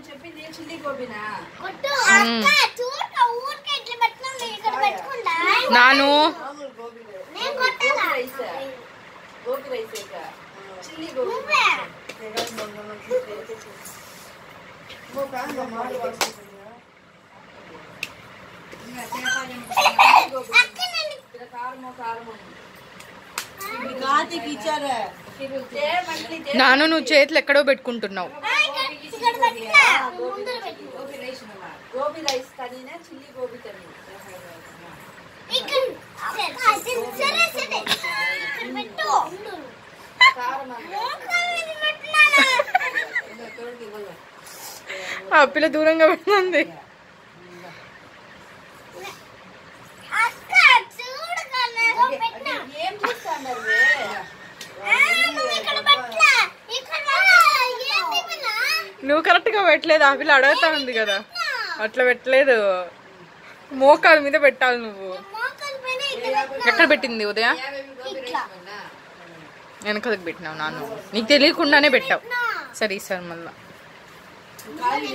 చెప్పింది చిల్లీ గోబీనా నాను gobi rice chilli gobi నాను నువ్వు చేతులు ఎక్కడో పెట్టుకుంటున్నావు. గోబీ రైస్ తనీనా చిల్లీ గోబీ తనీ ఆ పిల్ల దూరంగా పెడుతుంది. నువ్వు కరెక్ట్ గా పెట్టలేదు. ఆ పిల్ల అడుగుతా ఉంది కదా, అట్లా పెట్టలేదు. మోకాల మీద పెట్టాలి నువ్వు. ఎక్కడ పెట్టింది ఉదయ? వెనకలకు పెట్టినావు నాన్న, నీకు తెలియకుండానే పెట్టావు. సరే సార్ మళ్ళా కాళీ